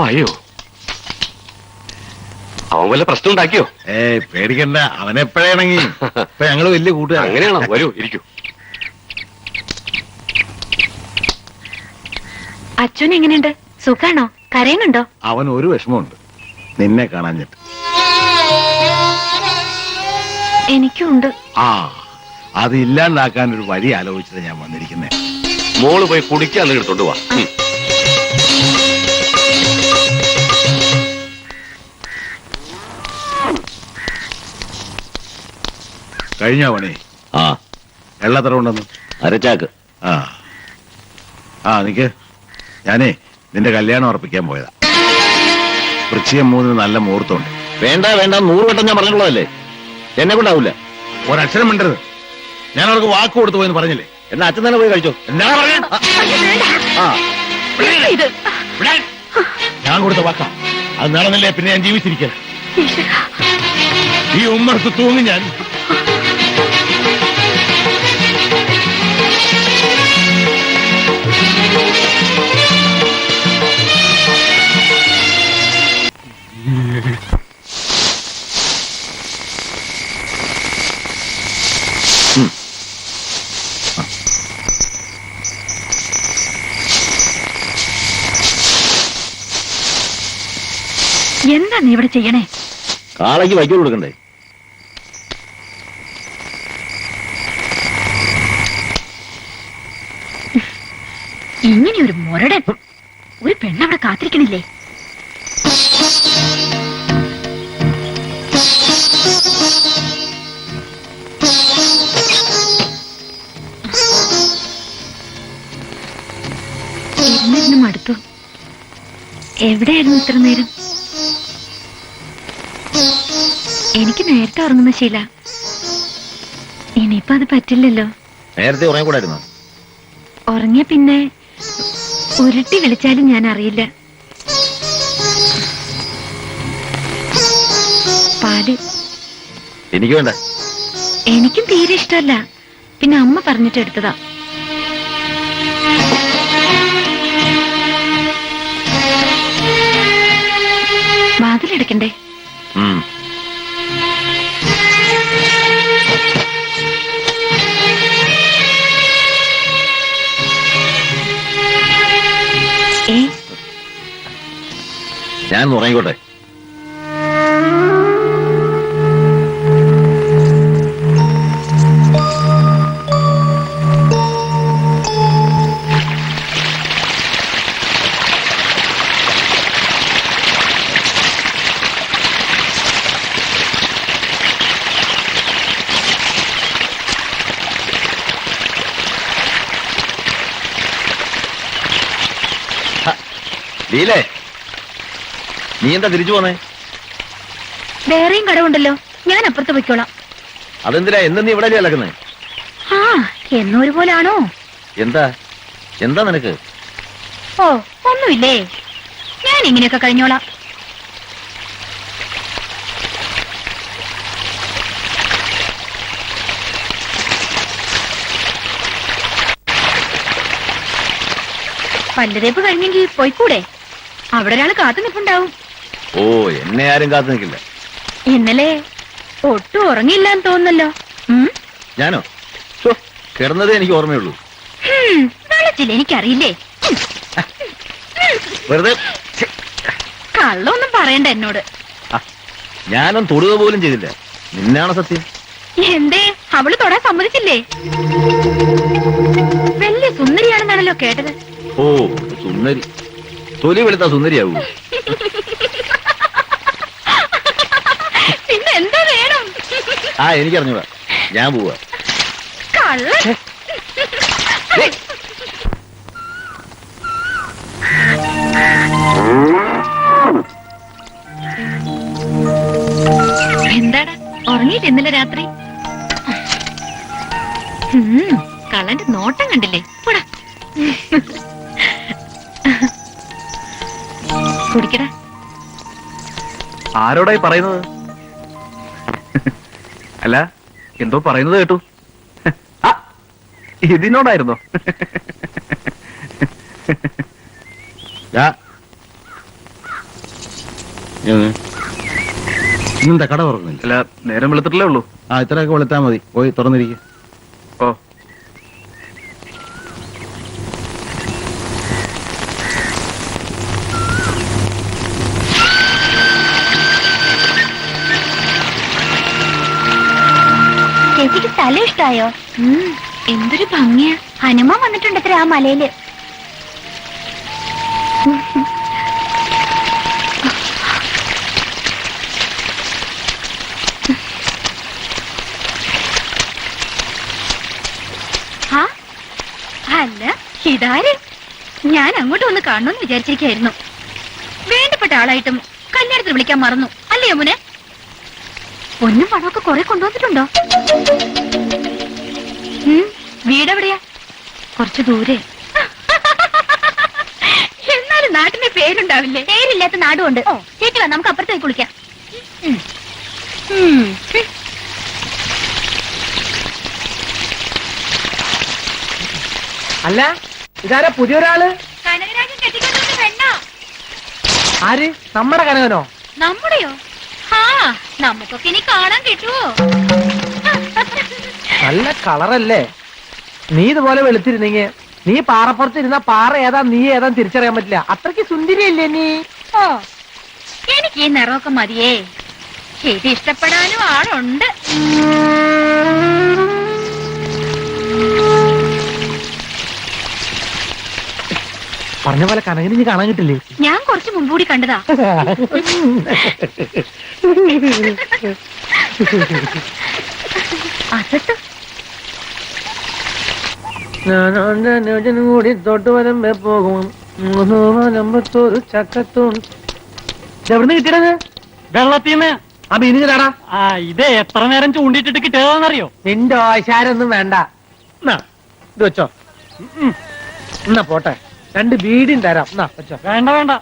അയ്യോ, അവൻ വല്ല പ്രശ്നം ഉണ്ടാക്കിയോ? പേടിക്കണ്ട, അവനെപ്പോഴാണെങ്കി ഇപ്പൊ ഞങ്ങള് വലിയ കൂട്ടുകാർ. അങ്ങനെയാണോ? വരൂ, ഇരിക്കൂ. അച്ഛൻ എങ്ങനെയുണ്ട്? സുഖാണോ? കരയുന്നുണ്ടോ? അവൻ ഒരു വിഷമമുണ്ട്, നിന്നെ കാണാഞ്ഞിട്ട്. എനിക്കുണ്ട്. ആ, അത് ഇല്ലാണ്ടാക്കാൻ ഒരു വഴി ആലോചിച്ചത് ഞാൻ വന്നിരിക്കുന്നേ. മോള് പോയി കുടിക്കാൻ എടുത്തോണ്ട് വാ. കഴിഞ്ഞോ പണി? ആ, എള്ളത്ര ഉണ്ടെന്ന്? അരച്ചാക്ക്. ആ ആ നിക്ക്, ഞാനേ നിന്റെ കല്യാണം ഉറപ്പിക്കാൻ പോയതാ. വൃശ്ചികം 3 നല്ല മുഹൂർത്തമുണ്ട്. വേണ്ട വേണ്ട, 100 വട്ടം ഞാൻ പറഞ്ഞിട്ടുള്ളതല്ലേ, എന്നെ കൊണ്ടാവൂല. ഒരക്ഷരം മിണ്ടരുത്. ഞാൻ അവർക്ക് വാക്ക് കൊടുത്തു പോയെന്ന് പറഞ്ഞില്ലേ? എന്നാ അച്ഛൻ തന്നെ പോയി കഴിച്ചോ. എന്നാ പറഞ്ഞ? ഞാൻ കൊടുത്ത വാക്കാ, അത് നടന്നില്ലേ പിന്നെ ഞാൻ ജീവിച്ചിരിക്കാൻ. ഈ ഉമ്മറത്ത് തൂങ്ങി ഞാൻ. എന്താ നീ ഇവിടെ ചെയ്യണേ? കാളയ്ക്ക് വൈക്കോൽ കൊടുക്കണ്ടേ? ഇങ്ങനെ ഒരു മുരടൻ ഒരു പെണ്ണവിടെ കാത്തിരിക്കണില്ലേ? ഇരുന്നിരുന്ന് മടുത്തു. എവിടെയായിരുന്നു ഇത്ര നേരം? എനിക്ക് നേരത്തെ ഉറങ്ങുന്ന ശീല. ഇനിയിപ്പോ അത് പറ്റില്ലല്ലോ. നേരത്തെ ഉറങ്ങിക്കൂടായിരുന്നോ? ഉറങ്ങിയ പിന്നെ ഉരുട്ടി വിളിച്ചാലും ഞാൻ അറിയില്ല. പാല് എനിക്ക് വേണ്ട. എനിക്കും തീരെ ഇഷ്ടമല്ല. പിന്നെ അമ്മ പറഞ്ഞിട്ട് എടുത്തതാ. വാതിലടക്കണ്ടേ? ഞാൻ ഉറങ്ങിക്കോട്ടെ. ലീലേ, നീ എന്താ തിരിച്ചു പോന്നേ? വേറെയും കടവുണ്ടല്ലോ, ഞാൻ അപ്പുറത്ത് പൊയ്ക്കോളാം. അതെന്തിനാ എന്ന് നീ ഇവിടെ കിടക്കുന്നേ? ആ, എന്നൊരു പോലാണോ? എന്താ എന്താ നിനക്ക്? ഓ, ഒന്നുമില്ലേ, ഞാൻ ഇങ്ങനെയൊക്കെ കഴിഞ്ഞോളാം. പല്ലുതേപ്പ് കഴിഞ്ഞെങ്കിൽ പോയിക്കൂടെ? അവിടെ ഒരാൾ കാത്തു നിൽപ്പുണ്ടാവും. ഓ, എന്നെ ആരും കാത്തു നിൽക്കില്ല. ഇന്നലെ ഒട്ടും ഉറങ്ങിയില്ലാന്ന് തോന്നുന്നല്ലോ. ഞാനോ? കിടന്നതേ എനിക്ക് ഓർമ്മയുള്ളൂ. വെള്ളച്ചില്ല, എനിക്കറിയില്ലേ. വെറുതെ കള്ളൊന്നും പറയണ്ട എന്നോട്. ഞാനും തൊടുക പോലും ചെയ്തില്ല. നിന്നാണ് സത്യം. എന്തേ, അവള് തൊടാൻ സമ്മതിച്ചില്ലേ? വലിയ സുന്ദരിയാണെന്നാണല്ലോ കേട്ടത്. ഓ, സുന്ദരി. തൊലി വെളുത്താ സുന്ദരിയാവൂ? പിന്നെ എന്താ വേണം? ആ, എനിക്കറിഞ്ഞൂടാ. ഞാൻ പോവാ. കള്ള എന്താടാ, ഉറങ്ങിയിട്ട് ഇന്നലെ രാത്രി? കള്ളന്റെ നോട്ടം കണ്ടില്ലേ? പോടാ, കുടിക്കടാ. ആരോടായി പറയുന്നത്? അല്ല, എന്തോ പറയുന്നത് കേട്ടു. ഇതിനോടായിരുന്നോ? ഇന്നെന്താ കട തുറന്നില്ല? അല്ല, നേരം വെളുത്തിട്ടല്ലേ ഉള്ളൂ. ആ, ഇത്രയൊക്കെ വെളുത്താ മതി. പോയി തുറന്നിരിക്കും. ഓ, ചേച്ചിക്ക് സ്ഥലം ഇഷ്ടായോ? എന്തൊരു ഭംഗിയാ. ഹനുമാൻ വന്നിട്ടുണ്ടത്ര ആ മലയില്. അല്ല, ഇതാര്? ഞാൻ അങ്ങോട്ട് വന്ന് കാണണമെന്ന് വിചാരിച്ചിരിക്കായിരുന്നു. വേണ്ടപ്പെട്ട ആളായിട്ടും കല്യാണത്തിന് വിളിക്കാൻ മറന്നു അല്ലേ യമുനെ? പൊന്നും പണമൊക്കെ കുറെ കൊണ്ടുവന്നിട്ടുണ്ടോ? വീടെവിടെയാ? കുറച്ചു ദൂരെ. എന്നാലും നാട്ടിന്റെ പേരുണ്ടാവില്ലേ? പേരില്ലാത്ത നാടുകൊണ്ട്. ചേച്ചി വാ, നമുക്ക് അപ്പുറത്തേക്ക് കുളിക്കാം. അല്ല, ഇതാരാ പുതിയൊരാള്? കനകരാജൻ കെട്ടിക്കൊണ്ടുവന്ന പെണ്ണോ? ആര്? നമ്മുടെ കനകനോ? നമ്മുടെയോ? ഹാ, നമുക്കൊക്കെ ഇനി കാണാൻ കിട്ടുവോ? നല്ല കളറല്ലേ? നീ ഇതുപോലെ വെളുത്തിരുന്നെങ്കി നീ പാറപ്പുറത്ത് ഇരുന്ന പാറ ഏതാ നീ ഏതാ തിരിച്ചറിയാൻ പറ്റില്ല. അത്രയ്ക്ക് സുന്ദരിയല്ലേ നീ? ഓ, എനിക്ക് ഈ നിറമൊക്കെ മതിയേ. ഇത് ഇഷ്ടപ്പെടാനും ആളുണ്ട്. പറഞ്ഞ പോലെ കനകന് നീ കാണാൻ കിട്ടില്ലേ? ഞാൻ കുറച്ച് മുൻകൂടി കണ്ടതാ. അതട്ട് കൂടി തൊട്ട് വരുമ്പോ പോകും. ചക്കത്തൂൺ എവിടുന്ന് കിട്ടിയത്? വെള്ളത്തിന്ന്. ആ മീന് കിട്ടാടാ. ഇത് എത്ര നേരം ചൂണ്ടിട്ടിട്ട് കിട്ടിയതാണെന്നറിയോ? നിന്റെ ആശാരൊന്നും വേണ്ട. എന്നാ ഇത് വെച്ചോ. എന്നാ പോട്ടെ, 2 ബീഡിയും തരാം. എന്നാ വെച്ചോ. വേണ്ട വേണ്ട,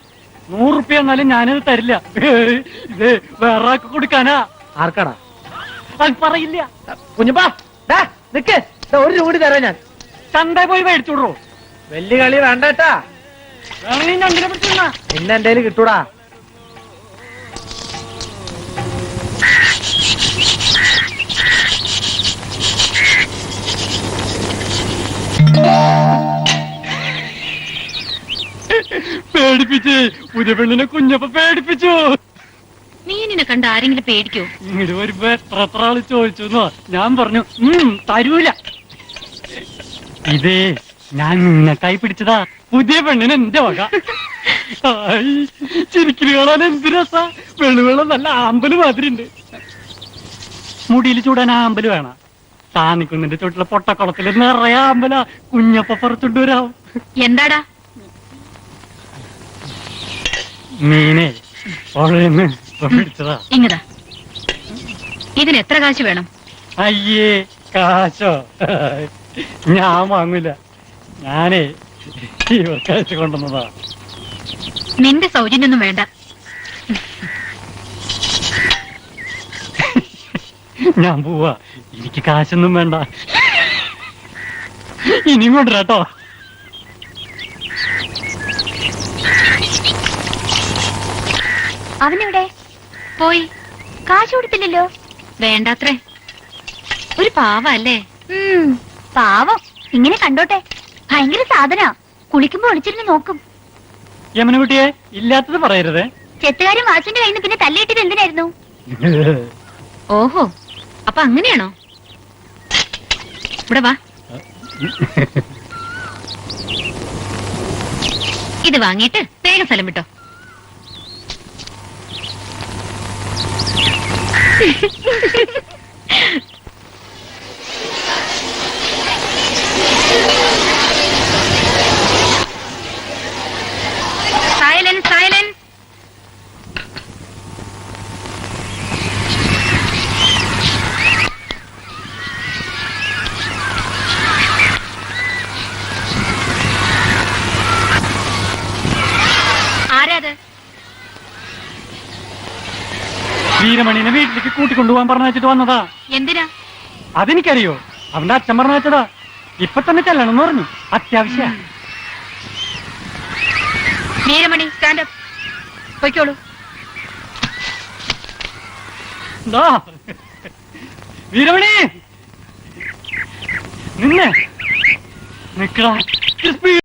100 റുപ്യ എന്നാലും ഞാനിത് തരില്ല. ഇത് വേറെ ആൾക്ക് കൊടുക്കാനാ. ആർക്കാടാ? അത് പറയില്ല. കുഞ്ഞപ്പാ നിക്ക്, 1 രൂപ കൂടി തരാം ഞാൻ. ചന്തയിൽ പോയി മേടിച്ചോടോ. വലിയ കളി വേണ്ട കേട്ടാ. വേണമെങ്കിൽ രണ്ടിനെ പിടിച്ചിരുന്ന പിന്നെ എന്റെ കയ്യിൽ കിട്ടൂടാ. പേടിപ്പിച്ച് പുതിയ പെണ്ണിനെ കുഞ്ഞപ്പ പേടിപ്പിച്ചു. മീനിനെ കണ്ട് ആരെങ്കിലും പേടിക്കോ? ഇങ്ങോട്ട് വരുമ്പോ എത്ര ആള് ചോദിച്ചു. ഞാൻ പറഞ്ഞു തരൂല. ഇതേ ഞാൻ നിന്നക്കായി പിടിച്ചതാ. പുതിയ പെണ്ണിന് എന്റെ വക. ചിരിക്കല് കാണാൻ എന്ത് രസാ. വെള്ളുവെള്ളം നല്ല ആമ്പല് മാതിരി ഉണ്ട്. മുടിയിൽ ചൂടാൻ ആമ്പല് വേണം. താന്നിക്കുന്നിന്റെ ചോട്ടിലെ പൊട്ടക്കുളത്തില് നിറയെ ആമ്പല. കുഞ്ഞപ്പ പുറത്തുണ്ട് വരാം. എന്താടാ? മീനെ പുഴയെന്ന് പിടിച്ചതാ. ഇങ്ങതാ. ഇതിന് എത്ര കാശ് വേണം? അയ്യേ, കാശോ? ഞാൻ വാങ്ങൂല. ഞാനേ ഇവർക്ക് അയച്ചു കൊണ്ടുവന്നതാ. നിന്റെ സൗജന്യൊന്നും വേണ്ട. ഞാൻ പോവാ. എനിക്ക് കാശൊന്നും വേണ്ട. ഇനിയും കൊണ്ടുവരാട്ടോ. അവനെവിടെ പോയി? കാശ് കൊടുത്തില്ലല്ലോ. വേണ്ടാത്രേ. ഒരു പാവല്ലേ? പാവം. ഇങ്ങനെ കണ്ടോട്ടെ. ഭയങ്കര സാധന. കുളിക്കുമ്പോ ഒളിച്ചിരുന്ന് നോക്കും. യമനകുട്ടിയെ ഇല്ലാത്തത് പറയരുതേ. ചെത്തുകാരും വാസുവിന്റെ കയ്യിൽ നിന്ന് പിന്നെ തല്ലിയിട്ടത് എന്തിനായിരുന്നു? ഓഹോ, അപ്പൊ അങ്ങനെയാണോ? ഇവിടെ വാ. ഇത് വാങ്ങിയിട്ട് വേഗം സ്ഥലം വിട്ടോ. Silence, silence. ആരാത്? വീരമണിനെ വീട്ടിലേക്ക് കൂട്ടിക്കൊണ്ടുപോകാൻ പറഞ്ഞിട്ട് വന്നതാ. എന്തിനാ? അതെനിക്കറിയോ. അവന്റെ അച്ഛൻ പറഞ്ഞു വെച്ചതാ. ഇപ്പൊ തന്നെ ചെല്ലണമെന്ന് പറഞ്ഞു. അത്യാവശ്യ. വീരമണി, സ്റ്റാൻഡപ്പ്. പൊയ്ക്കോളൂ. ദാ. വീരമണി നിന്നെ നിക്കടാ